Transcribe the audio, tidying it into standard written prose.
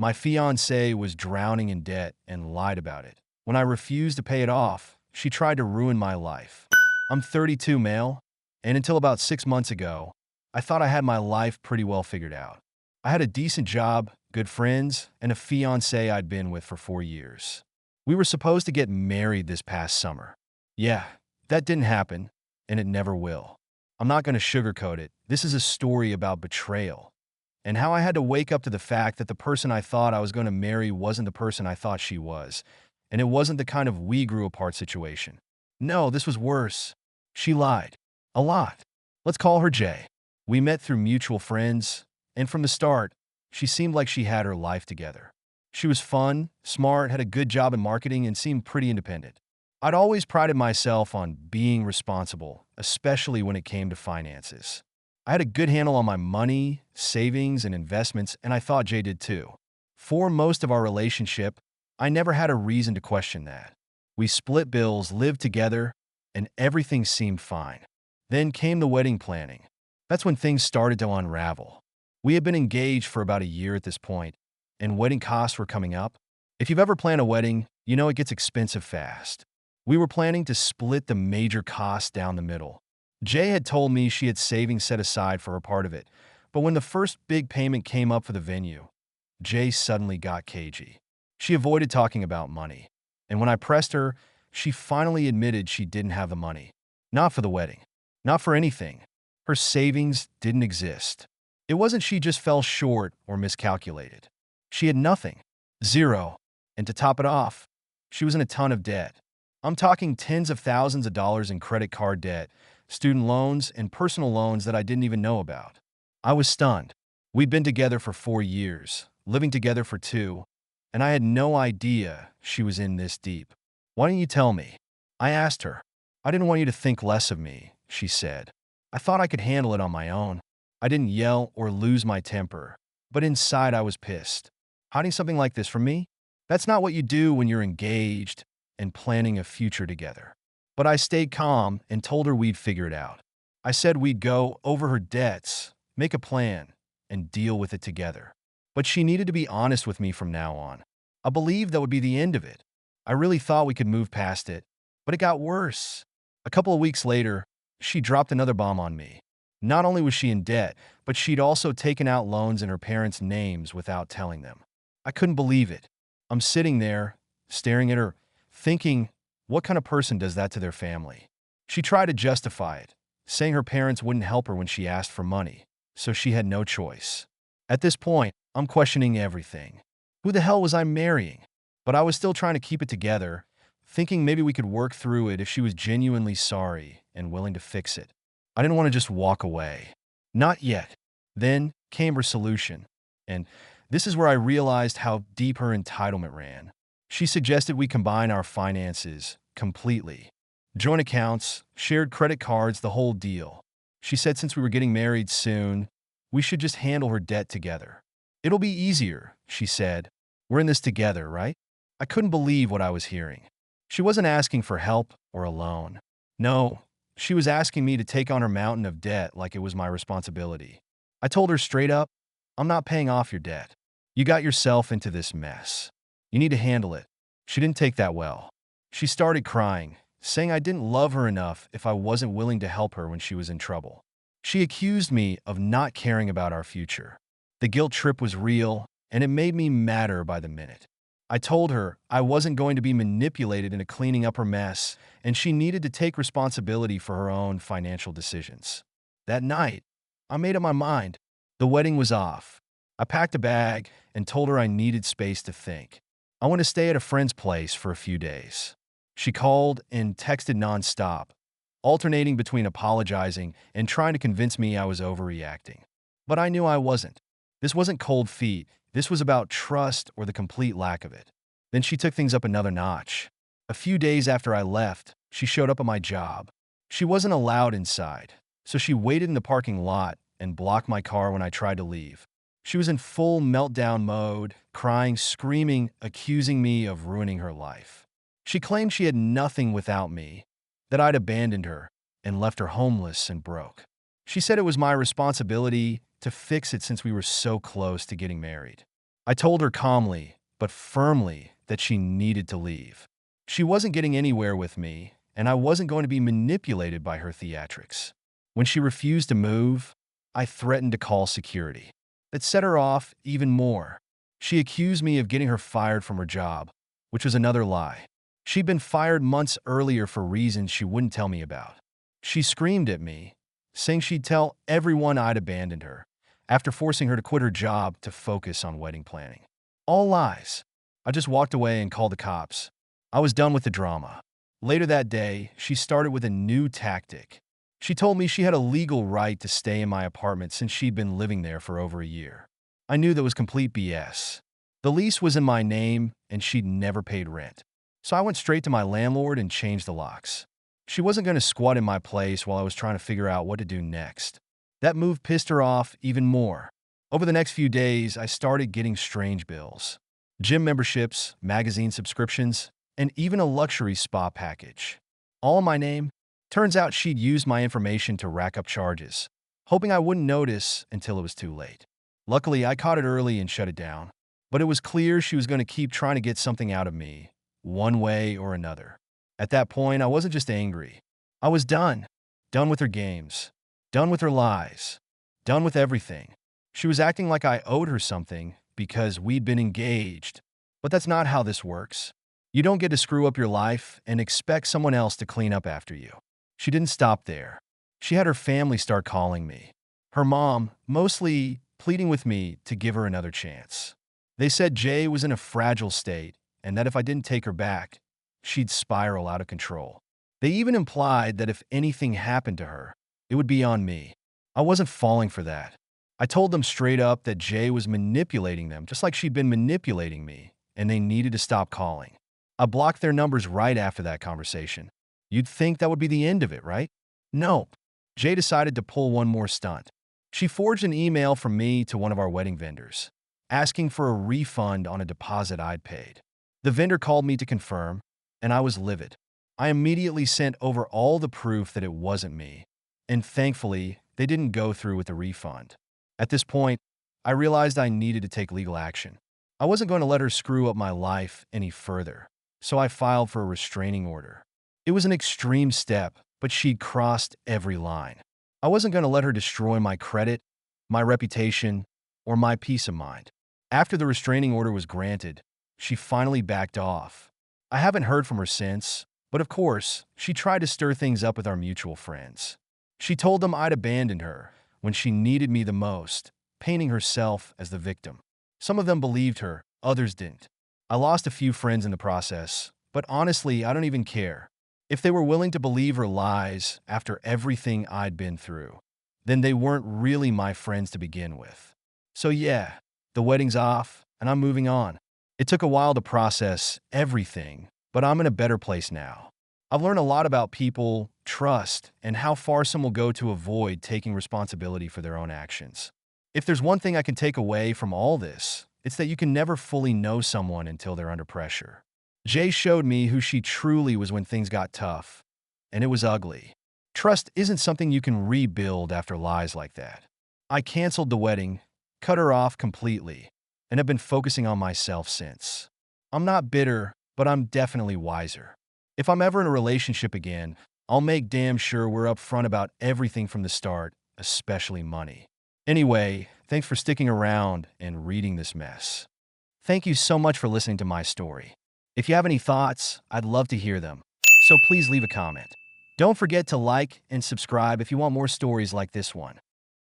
My fiancée was drowning in debt and lied about it. When I refused to pay it off, she tried to ruin my life. I'm 32 male, and until about 6 months ago, I thought I had my life pretty well figured out. I had a decent job, good friends, and a fiancée I'd been with for 4 years. We were supposed to get married this past summer. Yeah, that didn't happen, and it never will. I'm not going to sugarcoat it. This is a story about betrayal, and how I had to wake up to the fact that the person I thought I was going to marry wasn't the person I thought she was, and it wasn't the kind of we grew apart situation. No, this was worse. She lied. A lot. Let's call her Jay. We met through mutual friends, and from the start, she seemed like she had her life together. She was fun, smart, had a good job in marketing, and seemed pretty independent. I'd always prided myself on being responsible, especially when it came to finances. I had a good handle on my money, savings, and investments, and I thought Jay did too. For most of our relationship, I never had a reason to question that. We split bills, lived together, and everything seemed fine. Then came the wedding planning. That's when things started to unravel. We had been engaged for about a year at this point, and wedding costs were coming up. If you've ever planned a wedding, you know it gets expensive fast. We were planning to split the major costs down the middle. Jay had told me she had savings set aside for her part of it, but when the first big payment came up for the venue, Jay suddenly got cagey. She avoided talking about money, and when I pressed her, she finally admitted she didn't have the money. Not for the wedding. Not for anything. Her savings didn't exist. It wasn't she just fell short or miscalculated. She had nothing. Zero. And to top it off, she was in a ton of debt. I'm talking tens of thousands of dollars in credit card debt, student loans, and personal loans that I didn't even know about. I was stunned. We'd been together for 4 years, living together for 2, and I had no idea she was in this deep. Why didn't you tell me? I asked her. I didn't want you to think less of me, she said. I thought I could handle it on my own. I didn't yell or lose my temper, but inside I was pissed. Hiding something like this from me? That's not what you do when you're engaged and planning a future together. But I stayed calm and told her we'd figure it out. I said we'd go over her debts, make a plan, and deal with it together. But she needed to be honest with me from now on. I believed that would be the end of it. I really thought we could move past it, but it got worse. A couple of weeks later, she dropped another bomb on me. Not only was she in debt, but she'd also taken out loans in her parents' names without telling them. I couldn't believe it. I'm sitting there, staring at her, thinking, what kind of person does that to their family? She tried to justify it, saying her parents wouldn't help her when she asked for money, so she had no choice. At this point, I'm questioning everything. Who the hell was I marrying? But I was still trying to keep it together, thinking maybe we could work through it if she was genuinely sorry and willing to fix it. I didn't want to just walk away. Not yet. Then came her solution, and this is where I realized how deep her entitlement ran. She suggested we combine our finances completely. Joint accounts, shared credit cards, the whole deal. She said since we were getting married soon, we should just handle her debt together. It'll be easier, she said. We're in this together, right? I couldn't believe what I was hearing. She wasn't asking for help or a loan. No, she was asking me to take on her mountain of debt like it was my responsibility. I told her straight up, I'm not paying off your debt. You got yourself into this mess. You need to handle it. She didn't take that well. She started crying, saying I didn't love her enough if I wasn't willing to help her when she was in trouble. She accused me of not caring about our future. The guilt trip was real, and it made me madder by the minute. I told her I wasn't going to be manipulated into cleaning up her mess, and she needed to take responsibility for her own financial decisions. That night, I made up my mind. The wedding was off. I packed a bag and told her I needed space to think. I want to stay at a friend's place for a few days. She called and texted nonstop, alternating between apologizing and trying to convince me I was overreacting. But I knew I wasn't. This wasn't cold feet. This was about trust or the complete lack of it. Then she took things up another notch. A few days after I left, she showed up at my job. She wasn't allowed inside, so she waited in the parking lot and blocked my car when I tried to leave. She was in full meltdown mode, crying, screaming, accusing me of ruining her life. She claimed she had nothing without me, that I'd abandoned her and left her homeless and broke. She said it was my responsibility to fix it since we were so close to getting married. I told her calmly, but firmly, that she needed to leave. She wasn't getting anywhere with me, and I wasn't going to be manipulated by her theatrics. When she refused to move, I threatened to call security. That set her off even more. She accused me of getting her fired from her job, which was another lie. She'd been fired months earlier for reasons she wouldn't tell me about. She screamed at me, saying she'd tell everyone I'd abandoned her, after forcing her to quit her job to focus on wedding planning. All lies. I just walked away and called the cops. I was done with the drama. Later that day, she started with a new tactic. She told me she had a legal right to stay in my apartment since she'd been living there for over a year. I knew that was complete BS. The lease was in my name, and she'd never paid rent. So I went straight to my landlord and changed the locks. She wasn't going to squat in my place while I was trying to figure out what to do next. That move pissed her off even more. Over the next few days, I started getting strange bills. Gym memberships, magazine subscriptions, and even a luxury spa package. All in my name. Turns out she'd used my information to rack up charges, hoping I wouldn't notice until it was too late. Luckily, I caught it early and shut it down. But it was clear she was going to keep trying to get something out of me, one way or another. At that point, I wasn't just angry. I was done. Done with her games. Done with her lies. Done with everything. She was acting like I owed her something because we'd been engaged. But that's not how this works. You don't get to screw up your life and expect someone else to clean up after you. She didn't stop there. She had her family start calling me. Her mom, mostly pleading with me to give her another chance. They said Jay was in a fragile state and that if I didn't take her back, she'd spiral out of control. They even implied that if anything happened to her, it would be on me. I wasn't falling for that. I told them straight up that Jay was manipulating them just like she'd been manipulating me, and they needed to stop calling. I blocked their numbers right after that conversation. You'd think that would be the end of it, right? No. Jay decided to pull one more stunt. She forged an email from me to one of our wedding vendors, asking for a refund on a deposit I'd paid. The vendor called me to confirm, and I was livid. I immediately sent over all the proof that it wasn't me, and thankfully, they didn't go through with the refund. At this point, I realized I needed to take legal action. I wasn't going to let her screw up my life any further, so I filed for a restraining order. It was an extreme step, but she'd crossed every line. I wasn't going to let her destroy my credit, my reputation, or my peace of mind. After the restraining order was granted, she finally backed off. I haven't heard from her since, but of course, she tried to stir things up with our mutual friends. She told them I'd abandoned her when she needed me the most, painting herself as the victim. Some of them believed her, others didn't. I lost a few friends in the process, but honestly, I don't even care. If they were willing to believe her lies after everything I'd been through, then they weren't really my friends to begin with. So yeah, the wedding's off, and I'm moving on. It took a while to process everything, but I'm in a better place now. I've learned a lot about people, trust, and how far some will go to avoid taking responsibility for their own actions. If there's one thing I can take away from all this, it's that you can never fully know someone until they're under pressure. Jay showed me who she truly was when things got tough, and it was ugly. Trust isn't something you can rebuild after lies like that. I canceled the wedding, cut her off completely, and have been focusing on myself since. I'm not bitter, but I'm definitely wiser. If I'm ever in a relationship again, I'll make damn sure we're upfront about everything from the start, especially money. Anyway, thanks for sticking around and reading this mess. Thank you so much for listening to my story. If you have any thoughts, I'd love to hear them, so please leave a comment. Don't forget to like and subscribe if you want more stories like this one.